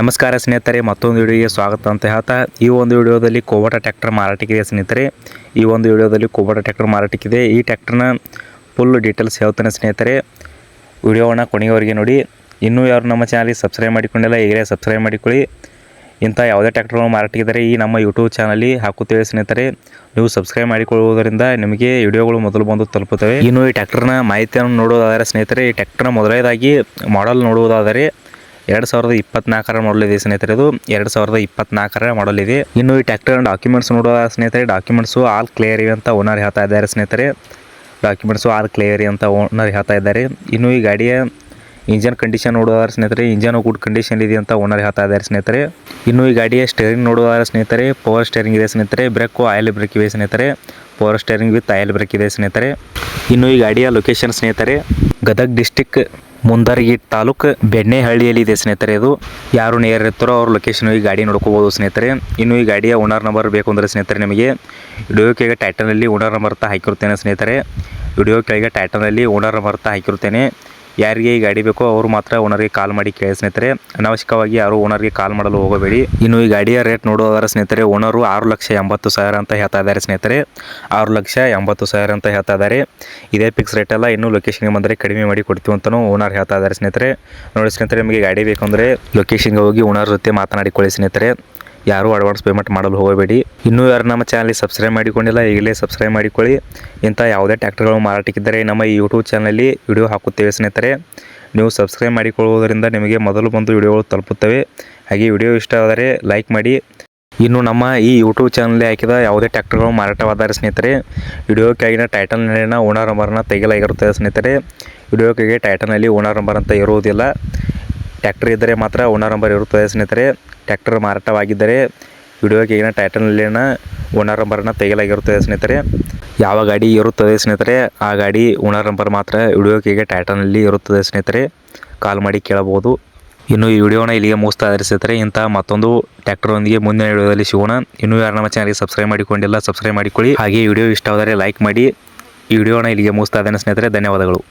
ನಮಸ್ಕಾರ ಸ್ನೇಹಿತರೆ, ಮತ್ತೊಂದು ವಿಡಿಯೋಗೆ ಸ್ವಾಗತ ಅಂತ ಹೇಳ್ತಾ ಈ ಒಂದು ವಿಡಿಯೋದಲ್ಲಿ ಕುಬೋಟಾ ಟ್ರ್ಯಾಕ್ಟರ್ ಮಾರಾಟಕ್ಕಿದೆ ಸ್ನೇಹಿತರೆ. ಈ ಒಂದು ವಿಡಿಯೋದಲ್ಲಿ ಕುಬೋಟಾ ಟ್ರ್ಯಾಕ್ಟರ್ ಮಾರಾಟಕ್ಕಿದೆ. ಈ ಟ್ರ್ಯಾಕ್ಟರ್ನ ಫುಲ್ ಡೀಟೇಲ್ಸ್ ಹೇಳ್ತಾನೆ ಸ್ನೇಹಿತರೆ. ವಿಡಿಯೋವನ್ನು ಕೊನೆಯವರೆಗೆ ನೋಡಿ. ಇನ್ನೂ ಯಾರು ನಮ್ಮ ಚಾನಲ್ಗೆ ಸಬ್ಸ್ಕ್ರೈಬ್ ಮಾಡಿಕೊಂಡಿಲ್ಲ, ಈಗಲೇ ಸಬ್ಸ್ಕ್ರೈಬ್ ಮಾಡಿಕೊಳ್ಳಿ. ಇಂಥ ಯಾವುದೇ ಟ್ರ್ಯಾಕ್ಟರ್ಗಳು ಮಾರಾಟಕ್ಕಿದ್ದಾರೆ ಈ ನಮ್ಮ ಯೂಟ್ಯೂಬ್ ಚಾನಲ್ಲಿ ಹಾಕುತ್ತೇವೆ ಸ್ನೇಹಿತರೆ. ನೀವು ಸಬ್ಸ್ಕ್ರೈಬ್ ಮಾಡಿಕೊಳ್ಳುವುದರಿಂದ ನಿಮಗೆ ವಿಡಿಯೋಗಳು ಮೊದಲು ಬಂದು ತಲುಪುತ್ತವೆ. ಇನ್ನು ಈ ಟ್ರ್ಯಾಕ್ಟರ್ನ ಮಾಹಿತಿಯನ್ನು ನೋಡುವುದಾದರೆ ಸ್ನೇಹಿತರೆ, ಈ ಟ್ರ್ಯಾಕ್ಟರ್ನ ಮೊದಲನೇದಾಗಿ ಮಾಡೆಲ್ ನೋಡುವುದಾದರೆ 2024 ಮಾಡಲ್ ಇದೆ ಸ್ನೇಹಿತರೆ. ಇದು 2024 ಮಾಡಲ್ ಇದೆ. ಇನ್ನು ಈ ಟ್ರ್ಯಾಕ್ಟರ್ ಡಾಕ್ಯುಮೆಂಟ್ಸ್ ನೋಡುವ ಸ್ನೇಹಿತರೆ, ಡಾಕ್ಯುಮೆಂಟ್ಸು ಆಲ್ ಕ್ಲಿಯರ್ ಇವೆ ಅಂತ ಓನರ್ ಹೇಳ್ತಾ ಇದ್ದಾರೆ ಸ್ನೇಹಿತರೆ. ಡಾಕ್ಯುಮೆಂಟ್ಸು ಆಲ್ ಕ್ಲಿಯರ್ ಅಂತ ಓನರ್ ಹೇಳ್ತಾ ಇದ್ದಾರೆ. ಇನ್ನು ಈ ಗಾಡಿಯ ಇಂಜನ್ ಕಂಡೀಷನ್ ನೋಡುವುದಾದ್ರೆ ಸ್ನೇಹಿತರೆ, ಇಂಜನ್ ಗುಡ್ ಕಂಡೀಷನ್ ಇದೆ ಅಂತ ಓನರ್ ಹೇಳ್ತಾ ಇದ್ದಾರೆ ಸ್ನೇಹಿತರೆ. ಇನ್ನು ಈ ಗಾಡಿಯ ಸ್ಟೇರಿಂಗ್ ನೋಡುವುದಾದ್ರೆ ಸ್ನೇಹಿತರೆ, ಪವರ್ ಸ್ಟೇರಿಂಗ್ ಇದೆ ಸ್ನೇಹಿತರೆ. ಬ್ರೇಕು ಆಯಿಲ್ ಬ್ರೇಕ್ ಇವೆ ಸ್ನೇಹಿತರೆ. Power steering with oil brake ಇದೆ ಸ್ನೇಹಿತರೆ. ಇನ್ನು ಈ ಗಾಡಿಯ ಲೊಕೇಶನ್ ಸ್ನೇಹಿತರೆ, ಗದಗ ಡಿಸ್ಟಿಕ್ ಮುಂದರ್ಗಿ ತಾಲೂಕು ಬೆಣ್ಣೆಹಳ್ಳಿಯಲ್ಲಿ ಇದೆ ಸ್ನೇಹಿತರೆ. ಇದು ಯಾರು ನೇರ ಇರ್ತಾರೋ ಅವ್ರ ಲೊಕೇಶನ್ ಈ ಗಾಡಿ ನೋಡ್ಕೋಬೋದು ಸ್ನೇಹಿತರೆ. ಇನ್ನು ಈ ಗಾಡಿಯ ಓನರ್ ನಂಬರ್ ಬೇಕು ಅಂದರೆ ಸ್ನೇಹಿತರೆ, ನಿಮಗೆ ವಿಡಿಯೋ ಕೆಳಗೆ ಟೈಟಲಲ್ಲಿ ಓನರ್ ನಂಬರ್ ಹಾಕಿರುತ್ತೇನೆ ಸ್ನೇಹಿತರೆ. ವಿಡಿಯೋ ಕೆಳಗೆ ಟೈಟಲಲ್ಲಿ ಓನರ್ ನಂಬರ್ ಹಾಕಿರುತ್ತೇನೆ. ಯಾರಿಗೆ ಈ ಗಾಡಿ ಬೇಕೋ ಅವರು ಮಾತ್ರ ಓನರ್ಗೆ ಕಾಲ್ ಮಾಡಿ ಕೇಳಿ ಸ್ನೇಹಿತರೆ. ಅನಾವಶ್ಯಕವಾಗಿ ಯಾರು ಓನರ್ಗೆ ಕಾಲ್ ಮಾಡಲು ಹೋಗಬೇಡಿ. ಇನ್ನು ಈ ಗಾಡಿಯ ರೇಟ್ ನೋಡೋದಾದ್ರೆ ಸ್ನೇಹಿತರೆ, ಓನರು 6,80,000 ಅಂತ ಹೇಳ್ತಾ ಇದ್ದಾರೆ ಸ್ನೇಹಿತರೆ. 6,80,000 ಅಂತ ಹೇಳ್ತಾ ಇದ್ದಾರೆ. ಇದೇ ಫಿಕ್ಸ್ ರೇಟ್ ಅಲ್ಲ, ಇನ್ನು ಲೊಕೇಶನ್ಗೆ ಬಂದರೆ ಕಡಿಮೆ ಮಾಡಿ ಕೊಡ್ತೀವಿ ಅಂತಲೂ ಓನರ್ ಹೇಳ್ತಾ ಇದ್ದಾರೆ ಸ್ನೇಹಿತರೆ. ನೋಡಿ ಸ್ನೇಹಿತರೆ, ನಿಮಗೆ ಗಾಡಿ ಬೇಕಂದರೆ ಲೊಕೇಶನ್ಗೆ ಹೋಗಿ ಓನರ್ ಜೊತೆ ಮಾತನಾಡಿಕೊಳ್ಳಿ ಸ್ನೇಹಿತರೆ. ಯಾರೂ ಅಡ್ವಾನ್ಸ್ ಪೇಮೆಂಟ್ ಮಾಡಲು ಹೋಗಬೇಡಿ. ಇನ್ನೂ ಯಾರು ನಮ್ಮ ಚಾನಲ್ಗೆ ಸಬ್ಸ್ಕ್ರೈಬ್ ಮಾಡಿಕೊಂಡಿಲ್ಲ, ಈಗಲೇ ಸಬ್ಸ್ಕ್ರೈಬ್ ಮಾಡಿಕೊಳ್ಳಿ. ಇಂಥ ಯಾವುದೇ ಟ್ರ್ಯಾಕ್ಟರ್ಗಳು ಮಾರಾಟಕ್ಕಿದ್ದರೆ ನಮ್ಮ ಈ ಯೂಟ್ಯೂಬ್ ಚಾನಲಲ್ಲಿ ವಿಡಿಯೋ ಹಾಕುತ್ತೇವೆ ಸ್ನೇಹಿತರೆ. ನೀವು ಸಬ್ಸ್ಕ್ರೈಬ್ ಮಾಡಿಕೊಳ್ಳುವುದರಿಂದ ನಿಮಗೆ ಮೊದಲು ಬಂದು ವಿಡಿಯೋಗಳು ತಲುಪುತ್ತವೆ. ಹಾಗೆ ವಿಡಿಯೋ ಇಷ್ಟ ಆದರೆ ಲೈಕ್ ಮಾಡಿ. ಇನ್ನು ನಮ್ಮ ಈ ಯೂಟ್ಯೂಬ್ ಚಾನಲ್ಗೆ ಹಾಕಿದ ಯಾವುದೇ ಟ್ರ್ಯಾಕ್ಟರ್ಗಳು ಮಾರಾಟವಾದರೆ ಸ್ನೇಹಿತರೆ, ವಿಡಿಯೋ ಕೆಳಗಿನ ಟೈಟಲ್ನಲ್ಲಿನ ಓನರ್ ನಂಬರನ್ನು ತೆಗೆಯಲಾಗಿರುತ್ತದೆ ಸ್ನೇಹಿತರೆ. ವಿಡಿಯೋ ಕೆಳಗೆ ಟೈಟಲ್ನಲ್ಲಿ ಓನರ್ ನಂಬರ್ ಅಂತ ಇರುವುದಿಲ್ಲ. ಟ್ರ್ಯಾಕ್ಟರ್ ಇದ್ದರೆ ಮಾತ್ರ ಓನರ್ ನಂಬರ್ ಇರುತ್ತದೆ ಸ್ನೇಹಿತರೆ. ಟ್ರ್ಯಾಕ್ಟರ್ ಮಾರಾಟವಾಗಿದ್ದರೆ ವಿಡಿಯೋ ಕೆಳಗಿನ ಟೈಟಲ್ನಲ್ಲಿನ ಓನರ್ ನಂಬರನ್ನು ತೆಗೆಯಲಾಗಿರುತ್ತದೆ ಸ್ನೇಹಿತರೆ. ಯಾವ ಗಾಡಿ ಇರುತ್ತದೆ ಸ್ನೇಹಿತರೆ, ಆ ಗಾಡಿ ಓನರ್ ನಂಬರ್ ಮಾತ್ರ ವಿಡಿಯೋ ಕೆಳಗೆ ಟೈಟಲ್ನಲ್ಲಿ ಇರುತ್ತದೆ ಸ್ನೇಹಿತರೆ. ಕಾಲ್ ಮಾಡಿ ಕೇಳಬಹುದು. ಇನ್ನು ಈ ವಿಡಿಯೋನ ಇಲ್ಲಿಗೆ ಮುಗಿಸ್ತಾ ಇದ್ದಾರೆ ಸ್ನೇಹಿತರೆ. ಇಂಥ ಮತ್ತೊಂದು ಟ್ರ್ಯಾಕ್ಟರ್ನೊಂದಿಗೆ ಮುಂದಿನ ವಿಡಿಯೋದಲ್ಲಿ ಸಿಗೋಣ. ಇನ್ನೂ ಯಾರು ನಮ್ಮ ಚಾನಲ್ಗೆ ಸಬ್ಸ್ಕ್ರೈಬ್ ಮಾಡಿಕೊಂಡಿಲ್ಲ, ಸಬ್ಸ್ಕ್ರೈಬ್ ಮಾಡಿಕೊಳ್ಳಿ. ಹಾಗೆ ವಿಡಿಯೋ ಇಷ್ಟವಾದರೆ ಲೈಕ್ ಮಾಡಿ. ಈ ವಿಡಿಯೋನ ಇಲ್ಲಿಗೆ ಮುಗಿಸ್ತಾ ಇದ್ದೇನೆ ಸ್ನೇಹಿತರೆ. ಧನ್ಯವಾದಗಳು.